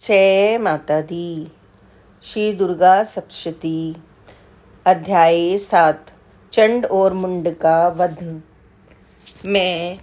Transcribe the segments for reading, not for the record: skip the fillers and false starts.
जय माता दी। श्री दुर्गा सप्तशती। अध्याय 7। चंड और मुंड का वध। मैं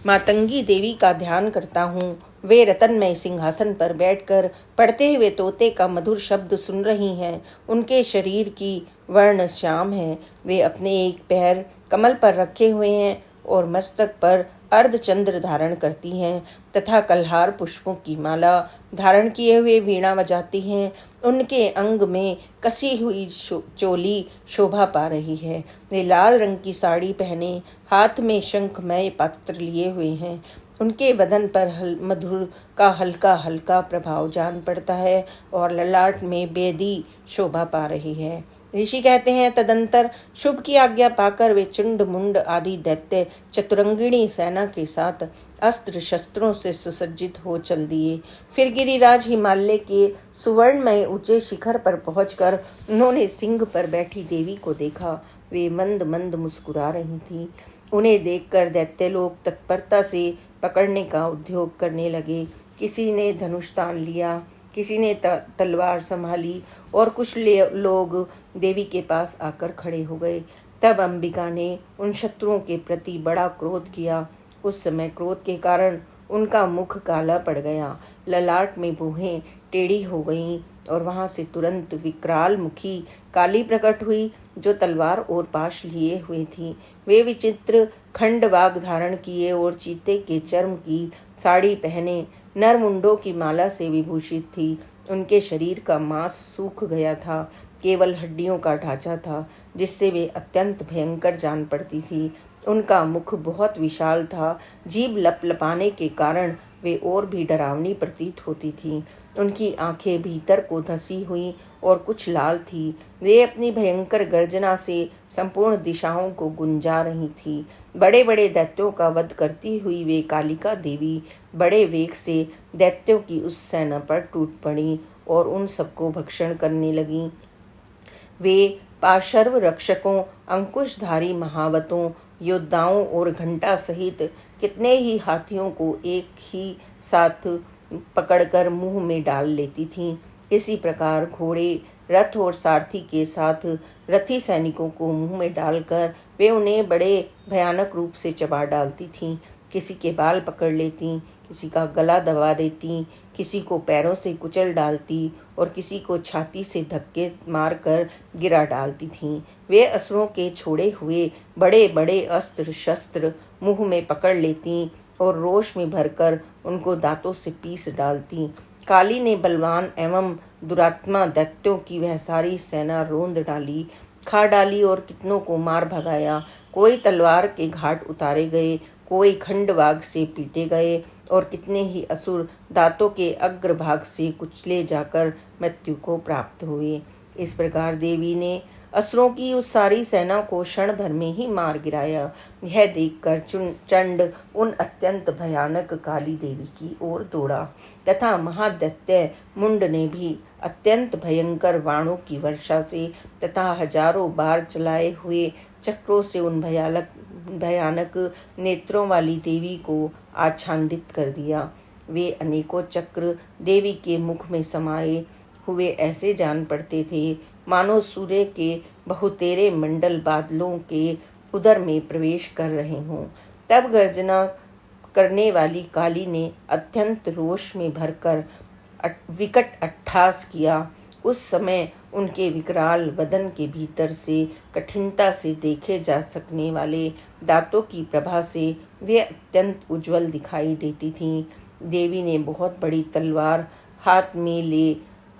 मातंगी देवी का ध्यान करता हूँ। वे रतनमय सिंहासन पर बैठकर पढ़ते हुए तोते का मधुर शब्द सुन रही हैं। उनके शरीर की वर्ण श्याम है। वे अपने एक पैर कमल पर रखे हुए हैं और मस्तक पर अर्धचंद्र धारण करती हैं तथा कल्हार पुष्पों की माला धारण किए हुए वीणा बजाती हैं। उनके अंग में कसी हुई चोली शोभा पा रही है। वे लाल रंग की साड़ी पहने हाथ में शंखमय पात्र लिए हुए हैं। उनके बदन पर मधुर का हल्का हल्का प्रभाव जान पड़ता है और ललाट में बेदी शोभा पा रही है। ऋषि कहते हैं, तदंतर शुभ की आज्ञा पाकर वे चुंड मुंड आदि दैत्य चतुरंगिणी सेना के साथ अस्त्र शस्त्रों से सुसज्जित हो चल दिए। फिर गिरिराज हिमालय के सुवर्णमय ऊंचे शिखर पर पहुंचकर उन्होंने सिंह पर बैठी देवी को देखा। वे मंद मंद मुस्कुरा रही थीं। उन्हें देखकर दैत्य लोग तत्परता से पकड़ने का उद्योग करने लगे। किसी ने धनुष तान लिया, किसी ने तलवार संभाली और कुछ लोग देवी के पास आकर खड़े हो गए। तब अंबिका ने उन शत्रुओं के प्रति बड़ा क्रोध किया। उस समय क्रोध के कारण उनका मुख काला पड़ गया, ललाट में भुहें टेढ़ी हो गईं और वहां से तुरंत विकराल मुखी काली प्रकट हुई, जो तलवार और पाश लिए हुई थी। वे विचित्र खंडवाग धारण किए और चीते के चर्म की साड़ी पहने नर मुंडों की माला से विभूषित थी। उनके शरीर का मांस सूख गया था, केवल हड्डियों का ढांचा था, जिससे वे अत्यंत भयंकर जान पड़ती थी। उनका मुख बहुत विशाल था। जीभ लपलपाने के कारण वे और भी डरावनी प्रतीत होती थीं। उनकी आंखें भीतर को धसी हुई और कुछ लाल थी। वे अपनी भयंकर गर्जना से संपूर्ण दिशाओं को गुंजा रही थी। बड़े बड़े दैत्यों का वध करती हुई वे कालिका देवी बड़े वेग से दैत्यों की उस सेना पर टूट पड़ी और उन सबको भक्षण करने लगी। वे पार्श्व रक्षकों, अंकुशधारी महावतों, योद्धाओं और घंटा सहित कितने ही हाथियों को एक ही साथ पकड़कर मुंह में डाल लेती थीं। इसी प्रकार घोड़े, रथ और सारथी के साथ रथी सैनिकों को मुंह में डालकर वे उन्हें बड़े भयानक रूप से चबा डालती थीं। किसी के बाल पकड़ लेती, किसी का गला दबा देती, किसी को पैरों से कुचल डालती और किसी को छाती से धक्के मारकर गिरा डालती थीं। वे असुरों के छोड़े हुए बड़े बड़े अस्त्र शस्त्र मुंह में पकड़ लेती और रोष में भरकर उनको दांतों से पीस डालती। काली ने बलवान एवं दुरात्मा दैत्यों की वह सारी सेना रोंद डाली, खा डाली और कितनों को मार भगाया। कोई तलवार के घाट उतारे गए, कोई खंडवाग से पीटे गए और कितने ही असुर दांतों के अग्रभाग से कुचले जाकर मृत्यु को प्राप्त हुए। इस प्रकार देवी ने असुरों की उस सारी सेना को क्षण भर में ही मार गिराया। यह देखकर चंड उन अत्यंत भयानक काली देवी की ओर दौड़ा तथा महादैत्य मुंड ने भी अत्यंत भयंकर बाणों की वर्षा से तथा हजारों बार चलाए हुए चक्रों से उन भयानक नेत्रों वाली देवी को आच्छादित कर दिया। वे अनेकों चक्र देवी के मुख में समाये हुए ऐसे जान पड़ते थे, मानो सूर्य के बहुतेरे मंडल बादलों के उदर में प्रवेश कर रहे हों। तब गर्जना करने वाली काली ने अत्यंत रोष में भरकर विकट अट्टहास किया। उस समय उनके विकराल बदन के भीतर से कठिनता से देखे जा सकने वाले दांतों की प्रभा से वे अत्यंत उज्जवल दिखाई देती थीं। देवी ने बहुत बड़ी तलवार हाथ में ले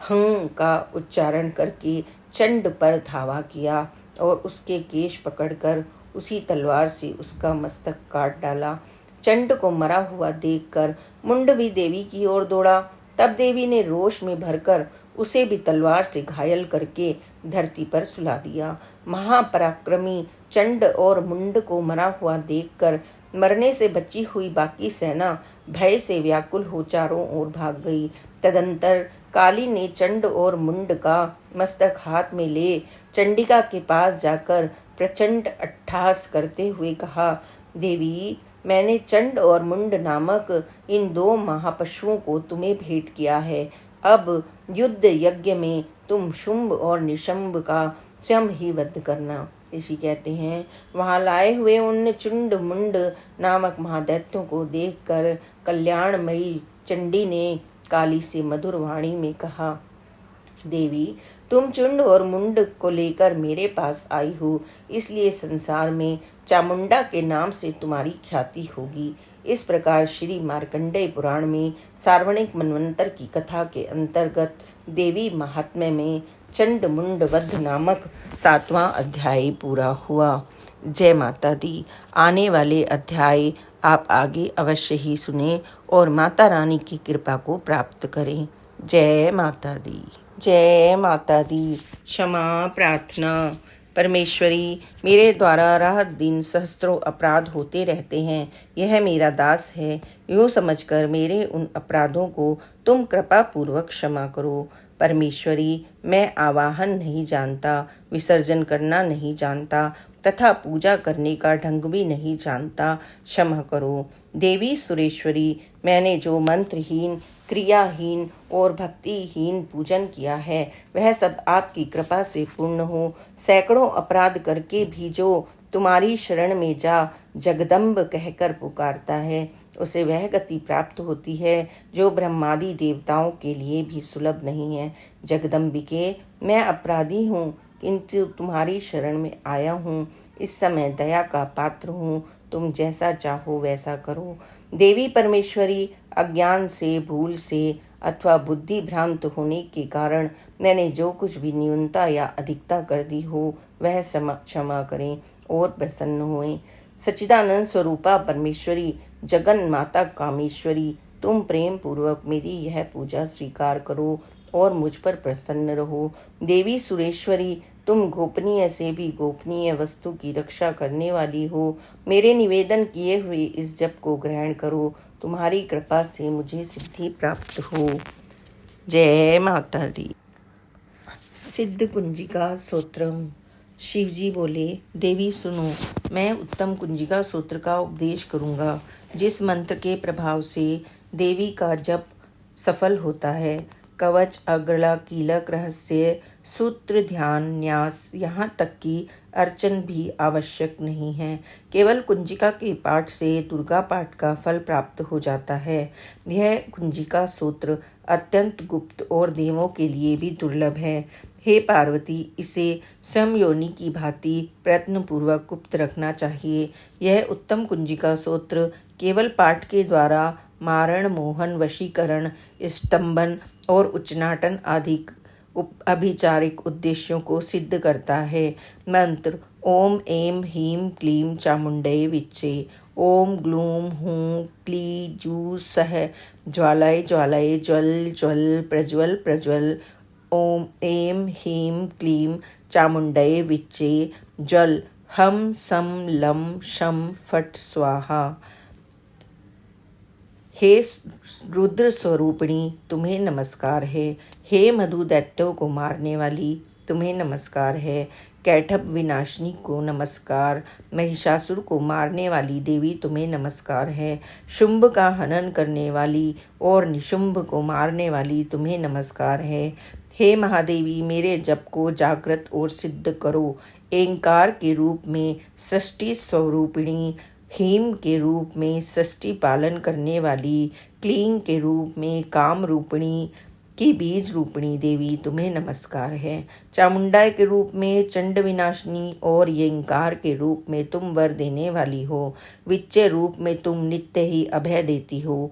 हं का उच्चारण करके चंड पर धावा किया और उसके केश पकड़कर उसी तलवार से उसका मस्तक काट डाला। चंड को मरा हुआ देखकर मुंड भी देवी की ओर दौड़ा। तब देवी ने रोष में भरकर उसे भी तलवार से घायल करके धरती पर सुला दिया। महापराक्रमी चंड और मुंड को मरा हुआ देखकर मरने से बची हुई बाकी सेना भय से व्याकुल हो चारों ओर भाग गई। तदंतर काली ने चंड और मुंड का मस्तक हाथ में ले चंडिका के पास जाकर प्रचंड अट्टहास करते हुए कहा, देवी, मैंने चंड और मुंड नामक इन 2 महापशुओं को तुम्हें भेंट किया है। अब युद्ध यज्ञ में तुम शुंभ और निशंभ का स्वयं ही वध करना। ऋषि कहते हैं, वहां लाए हुए उन चुंड मुंड नामक महादैत्यों को देखकर कल्याणमयी चंडी ने काली से मधुर वाणी में कहा, देवी, तुम चुंड और मुंड को लेकर मेरे पास आई हो, इसलिए संसार में चामुंडा के नाम से तुम्हारी ख्याति होगी। इस प्रकार श्री मार्कंडेय पुराण में सार्वणिक मनवंतर की कथा के अंतर्गत देवी महात्म्य में चंड मुंड वध नामक 7वां अध्याय पूरा हुआ। जय माता दी। आने वाले अध्याय आप आगे अवश्य ही सुने और माता रानी की कृपा को प्राप्त करें। जय माता दी। जय माता दी। क्षमा प्रार्थना। परमेश्वरी, मेरे द्वारा रात दिन सहस्त्रों अपराध होते रहते हैं। यह मेरा दास है, यूँ समझकर मेरे उन अपराधों को तुम कृपा पूर्वक क्षमा करो। परमेश्वरी, मैं आवाहन नहीं जानता, विसर्जन करना नहीं जानता तथा पूजा करने का ढंग भी नहीं जानता, क्षमा करो। देवी सुरेश्वरी, मैंने जो मंत्रहीन, क्रियाहीन और भक्तिहीन पूजन किया है वह सब आपकी कृपा से पूर्ण हो। सैकड़ों अपराध करके भी जो तुम्हारी शरण में जा जगदम्ब कहकर पुकारता है उसे वह गति प्राप्त होती है जो ब्रह्मादि देवताओं के लिए भी सुलभ नहीं है। जगदम्बिके, मैं अपराधी हूँ, किंतु तुम्हारी शरण में आया हूँ। इस समय दया का पात्र हूँ, तुम जैसा चाहो वैसा करो। देवी परमेश्वरी, अज्ञान से, भूल से अथवा बुद्धि भ्रांत होने के कारण मैंने जो कुछ भी न्यूनता या अधिकता कर दी हो वह क्षमा करें और प्रसन्न हुए। सच्चिदानंद स्वरूपा परमेश्वरी, जगन माता कामेश्वरी, तुम प्रेम पूर्वक मेरी यह पूजा स्वीकार करो और मुझ पर प्रसन्न रहो। देवी सुरेश्वरी, तुम गोपनीय से भी गोपनीय वस्तु की रक्षा करने वाली हो। मेरे निवेदन किए हुए इस जप को ग्रहण करो, तुम्हारी कृपा से मुझे सिद्धि प्राप्त हो। जय माता दी। सिद्ध कुंजिका स्तोत्रम। शिवजी बोले, देवी सुनो, मैं उत्तम कुंजिका सूत्र का उपदेश करूंगा, जिस मंत्र के प्रभाव से देवी का जप सफल होता है। कवच, अग्रला, कीलक, रहस्य, सूत्र, ध्यान, न्यास, यहाँ तक कि अर्चन भी आवश्यक नहीं है। केवल कुंजिका के पाठ से दुर्गा पाठ का फल प्राप्त हो जाता है। यह कुंजिका सूत्र अत्यंत गुप्त और देवों के लिए भी दुर्लभ है। हे पार्वती, इसे स्वयं योनि की भांति प्रयत्नपूर्वक गुप्त रखना चाहिए। यह उत्तम कुंजिका सूत्र केवल पाठ के द्वारा मारण, मोहन, वशीकरण, स्तंभन और उच्चाटन आदि अभिचारिक उद्देश्यों को सिद्ध करता है। मंत्र: ओम ऐं ह्रीं क्लीं चामुंडये विच्चे। ओम ग्लूम हूं क्ली जू सह ज्वालय ज्वालय ज्वल ज्वल प्रज्वल प्रज्वल। ओम ऐं ह्रीं क्लीं चामुंडये विच्चे। ज्वल हम सम लं शम फट स्वाहा। हे रुद्र स्वरूपिणी, तुम्हें नमस्कार है। हे मधु दैत्यों को मारने वाली, तुम्हें नमस्कार है। कैटभ विनाशिनी को नमस्कार। महिषासुर को मारने वाली देवी, तुम्हें नमस्कार है। शुंभ का हनन करने वाली और निशुंभ को मारने वाली, तुम्हें नमस्कार है। हे महादेवी, मेरे जप को जागृत और सिद्ध करो। एंकार के रूप में सृष्टि स्वरूपिणी, ह्रीं के रूप में सृष्टि पालन करने वाली, क्लीं के रूप में काम रूपिणी की बीज रूपिणी देवी, तुम्हें नमस्कार है। चामुंडा के रूप में चंड विनाशिनी और यंकार के रूप में तुम वर देने वाली हो। विच्चे रूप में तुम नित्य ही अभय देती हो।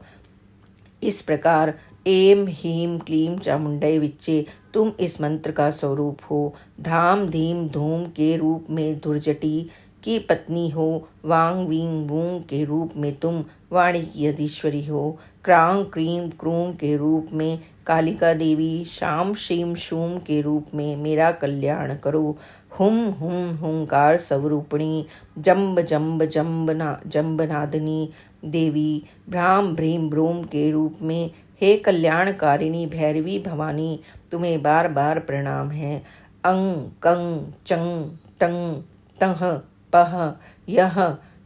इस प्रकार ऐं ह्रीं क्लीं चामुंडये विच्चे, तुम इस मंत्र का स्वरूप हो। धाम धीम धूम के रूप में दुर्जटी की पत्नी हो। वांग वीं वूं के रूप में तुम वाणी की अधीश्वरी हो। क्रांग क्रीं क्रूं के रूप में कालिका देवी, शाम शीम शूम के रूप में मेरा कल्याण करो। हुम हुम हुंकार स्वरूपिणी, जम्ब जम्ब जम्बनादिनी देवी, भ्राम भ्रीम भ्रूम के रूप में हे कल्याणकारिणी भैरवी भवानी, तुम्हें बार बार प्रणाम है। अंग कंग चंग टंग तह पह यह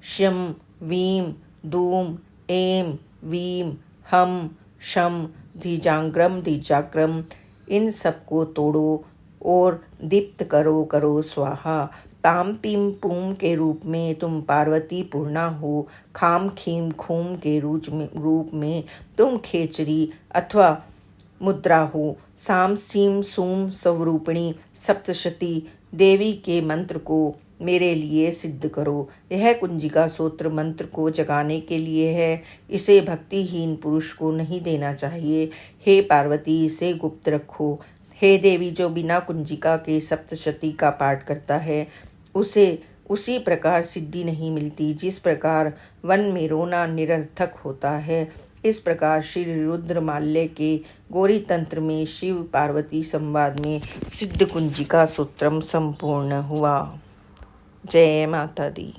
शम वीम धूम ऐं वीं हम शम धीजाग्रम धीजाग्रम, इन सबको तोड़ो और दीप्त करो स्वाहा। ताम पीम पूम के रूप में तुम पार्वती पूर्णा हो। खाम खीम खूम के रूप में तुम खेचरी अथवा मुद्रा हो। साम सीम सूम स्वरूपिणी सप्तशती देवी के मंत्र को मेरे लिए सिद्ध करो। यह कुंजिका सूत्र मंत्र को जगाने के लिए है, इसे भक्तिहीन पुरुष को नहीं देना चाहिए। हे पार्वती, इसे गुप्त रखो। हे देवी, जो बिना कुंजिका के सप्तशती का पाठ करता है उसे उसी प्रकार सिद्धि नहीं मिलती जिस प्रकार वन में रोना निरर्थक होता है। इस प्रकार श्री रुद्रमाल्य के गौरी तंत्र में शिव पार्वती संवाद में सिद्ध कुंजिका सूत्रम संपूर्ण हुआ। जय माता दी।